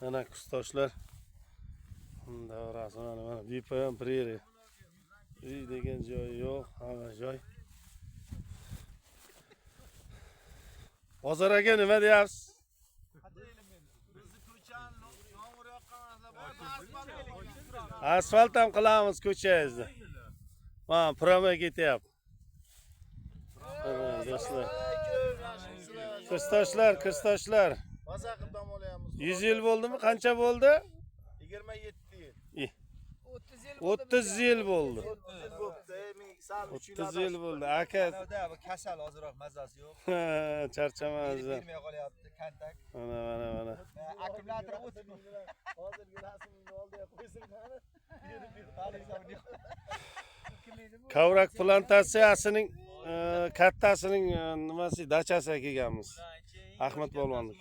Ana kustoshlar. Davrasi mana Deep Prairie. Uy degan joy yo'q, hamma joy. Bozor aka nima deyapsiz? Asfalt ham qilamiz ko'changizni. Mana proma ketyapti. Do'stlar. Kustoshlar. Mazaqimdan olayapmiz. 100 yil bo'ldimi? Qancha bo'ldi? 27 yil. 30 yil bo'ldi. 30 yil bo'pti. Men sal 30 yil bo'ldi. Aka Bu kasal hozirroq mazasi yo'q. charchamaysiz. Bermay qolyapti kantak. Mana. Akkumulyator o'tib. hozirgi rasmimni oldiga qo'ysin qani. Kavrak plantatsiyasining kattasining nimasi dachasiga kelganmiz. Ahmad polvonning.